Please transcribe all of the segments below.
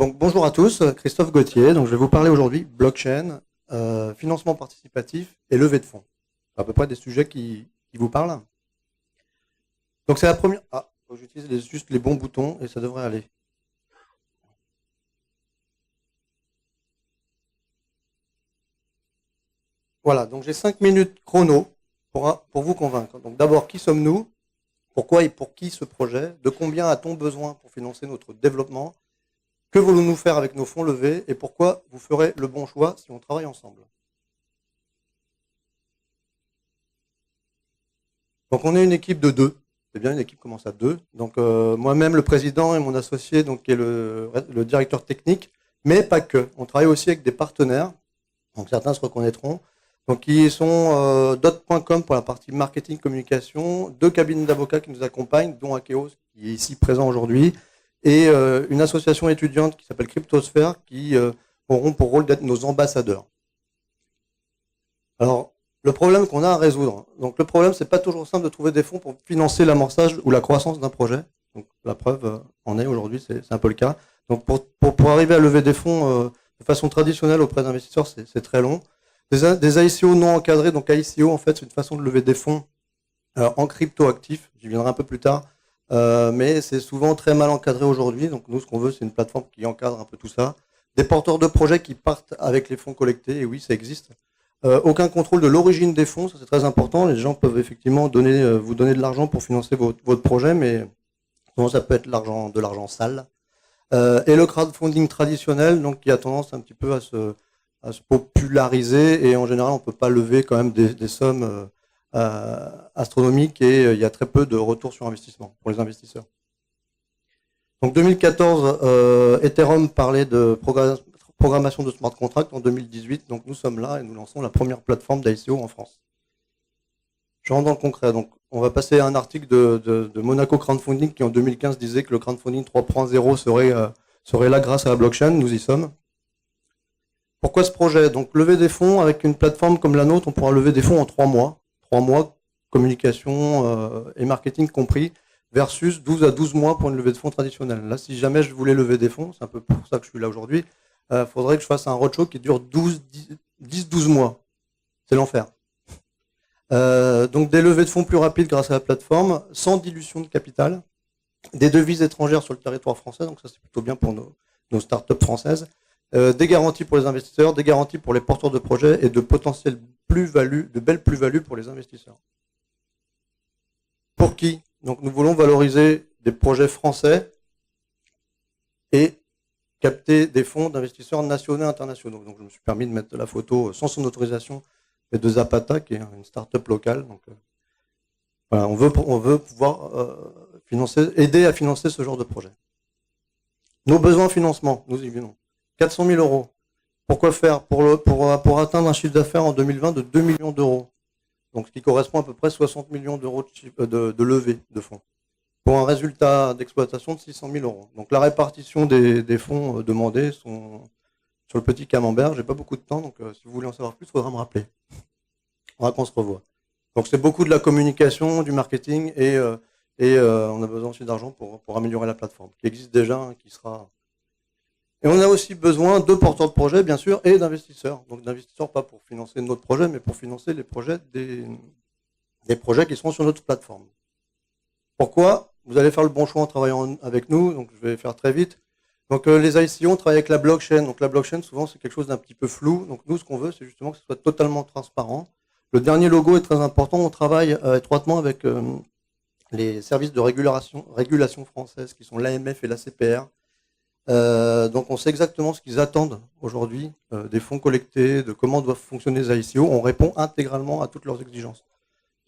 Donc, bonjour à tous, Christophe Gauthier. Donc, je vais vous parler aujourd'hui blockchain, financement participatif et levée de fonds. C'est à peu près des sujets qui vous parlent. Donc, c'est la première. Ah, faut que j'utilise juste les bons boutons et ça devrait aller. Voilà, donc j'ai 5 minutes chrono pour vous convaincre. Donc, d'abord, qui sommes-nous? Pourquoi et pour qui ce projet? De combien a-t-on besoin pour financer notre développement? Que voulons-nous faire avec nos fonds levés et pourquoi vous ferez le bon choix si on travaille ensemble? Donc on est une équipe de deux. C'est bien, une équipe commence à deux. Donc moi-même, le président et mon associé, donc, qui est le directeur technique, mais pas que. On travaille aussi avec des partenaires, donc certains se reconnaîtront, donc qui sont dot.com pour la partie marketing communication, deux cabinets d'avocats qui nous accompagnent, dont Akeos, qui est ici présent aujourd'hui, et une association étudiante qui s'appelle Cryptosphère, qui auront pour rôle d'être nos ambassadeurs. Alors, le problème qu'on a à résoudre. Donc, le problème, c'est pas toujours simple de trouver des fonds pour financer l'amorçage ou la croissance d'un projet. Donc, la preuve en est aujourd'hui, c'est un peu le cas. Donc, pour arriver à lever des fonds de façon traditionnelle auprès d'investisseurs, c'est très long. Des ICO non encadrés, donc ICO, en fait, c'est une façon de lever des fonds en crypto actifs. J'y viendrai un peu plus tard. Mais c'est souvent très mal encadré aujourd'hui. Donc, nous, ce qu'on veut, c'est une plateforme qui encadre un peu tout ça. Des porteurs de projets qui partent avec les fonds collectés. Et oui, ça existe. Aucun contrôle de l'origine des fonds, ça c'est très important. Les gens peuvent effectivement vous donner de l'argent pour financer votre projet, mais souvent ça peut être de l'argent sale. Et le crowdfunding traditionnel, donc qui a tendance un petit peu à se populariser, et en général on peut pas lever quand même des sommes astronomiques, et il y a très peu de retour sur investissement pour les investisseurs. Donc 2014, Ethereum parlait de programmation de smart contract. En 2018, donc nous sommes là et nous lançons la première plateforme d'ICO en France. Je rentre dans le concret. Donc, on va passer à un article de Monaco Crowdfunding qui en 2015 disait que le crowdfunding 3.0 serait là grâce à la blockchain. Nous y sommes. Pourquoi ce projet? Donc, lever des fonds avec une plateforme comme la nôtre, on pourra lever des fonds en 3 mois. 3 mois, communication et marketing compris, versus 12 à 12 mois pour une levée de fonds traditionnelle. Là, si jamais je voulais lever des fonds, c'est un peu pour ça que je suis là aujourd'hui, faudrait que je fasse un roadshow qui dure 10-12 mois. C'est l'enfer. Donc des levées de fonds plus rapides grâce à la plateforme, sans dilution de capital, des devises étrangères sur le territoire français, donc ça c'est plutôt bien pour nos startups françaises, des garanties pour les investisseurs, des garanties pour les porteurs de projets et de potentielles plus-values, de belles plus-values pour les investisseurs. Pour qui? Donc nous voulons valoriser des projets français et capter des fonds d'investisseurs nationaux et internationaux. Donc je me suis permis de mettre la photo sans son autorisation de Zapata, qui est une start-up locale. Donc voilà, on veut pouvoir aider à financer ce genre de projet. Nos besoins en financement, nous y venons. 400 000 euros. Pourquoi faire? Pour atteindre un chiffre d'affaires en 2020 de 2 millions d'euros. Donc ce qui correspond à peu près 60 millions d'euros de levée de fonds, pour un résultat d'exploitation de 600 000 euros. Donc la répartition des fonds demandés sont sur le petit camembert. J'ai pas beaucoup de temps, donc si vous voulez en savoir plus, il faudra me rappeler. On va qu'on se revoie. Donc c'est beaucoup de la communication, du marketing, et on a besoin aussi d'argent pour améliorer la plateforme, qui existe déjà, hein, qui sera... Et on a aussi besoin de porteurs de projets, bien sûr, et d'investisseurs. Donc d'investisseurs pas pour financer notre projet, mais pour financer les projets des projets qui seront sur notre plateforme. Pourquoi? Vous allez faire le bon choix en travaillant avec nous, donc je vais faire très vite. Donc les ICO, on travaille avec la blockchain. Donc la blockchain, souvent, c'est quelque chose d'un petit peu flou. Donc nous, ce qu'on veut, c'est justement que ce soit totalement transparent. Le dernier logo est très important. On travaille étroitement avec les services de régulation française, qui sont l'AMF et la CPR. Donc on sait exactement ce qu'ils attendent aujourd'hui des fonds collectés, de comment doivent fonctionner les ICO. On répond intégralement à toutes leurs exigences.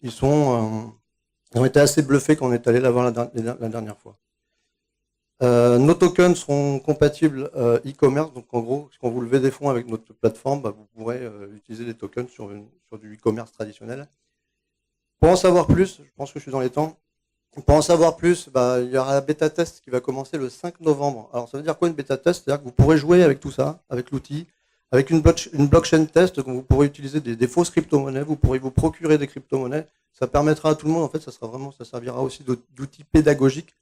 Ils ont été assez bluffés quand on est allé là-bas la dernière fois. Nos tokens seront compatibles e-commerce. Donc en gros, quand vous levez des fonds avec notre plateforme, vous pourrez utiliser les tokens sur du e-commerce traditionnel. Pour en savoir plus, je pense que je suis dans les temps. Pour en savoir plus, il y aura la bêta test qui va commencer le 5 novembre. Alors ça veut dire quoi une bêta test? C'est-à-dire que vous pourrez jouer avec tout ça, avec l'outil, avec une blockchain test, donc vous pourrez utiliser des fausses crypto-monnaies, vous pourrez vous procurer des crypto-monnaies. Ça permettra à tout le monde, en fait, ça servira aussi d'outil pédagogique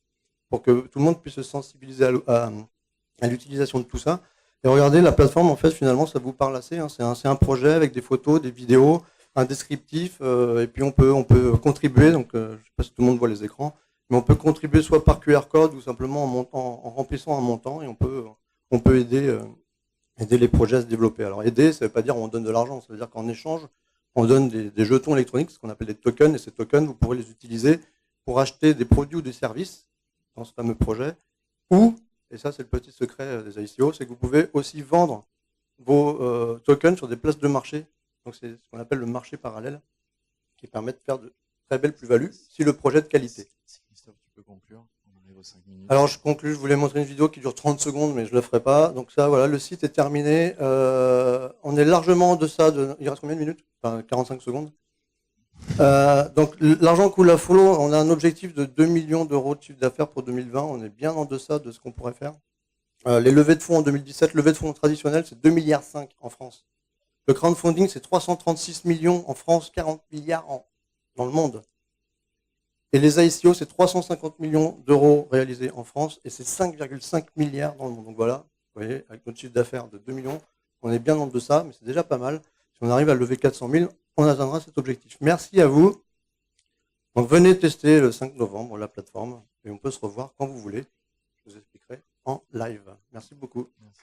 pour que tout le monde puisse se sensibiliser à l'utilisation de tout ça. Et regardez, la plateforme, en fait, finalement, ça vous parle assez. Hein. C'est un projet avec des photos, des vidéos, un descriptif, et puis on peut contribuer. Donc, je ne sais pas si tout le monde voit les écrans, mais on peut contribuer soit par QR code ou simplement en remplissant un montant, et on peut aider les projets à se développer. Alors, aider, ça ne veut pas dire on donne de l'argent, ça veut dire qu'en échange, on donne des jetons électroniques, ce qu'on appelle des tokens, et ces tokens, vous pourrez les utiliser pour acheter des produits ou des services dans ce fameux projet, ou, et ça c'est le petit secret des ICO, c'est que vous pouvez aussi vendre vos tokens sur des places de marché. Donc c'est ce qu'on appelle le marché parallèle, qui permet de faire de très belles plus-values si le projet est de qualité. Christophe, tu peux conclure, on arrive aux 5 minutes. Alors je conclue, je voulais montrer une vidéo qui dure 30 secondes, mais je ne le ferai pas. Donc ça, voilà, le site est terminé. On est largement en deçà de... Il reste combien de minutes? Enfin, 45 secondes. Donc l'argent coule à flot. On a un objectif de 2 millions d'euros de chiffre d'affaires pour 2020. On est bien en deçà de ce qu'on pourrait faire. Les levées de fonds en 2017, levées de fonds traditionnelles, c'est 2,5 milliards en France. Le crowdfunding, c'est 336 millions en France, 40 milliards dans le monde. Et les ICO, c'est 350 millions d'euros réalisés en France et c'est 5,5 milliards dans le monde. Donc voilà, vous voyez, avec notre chiffre d'affaires de 2 millions, on est bien en deçà, mais c'est déjà pas mal. Si on arrive à lever 400 000, on atteindra cet objectif. Merci à vous. Donc venez tester le 5 novembre la plateforme et on peut se revoir quand vous voulez. Je vous expliquerai en live. Merci beaucoup. Merci.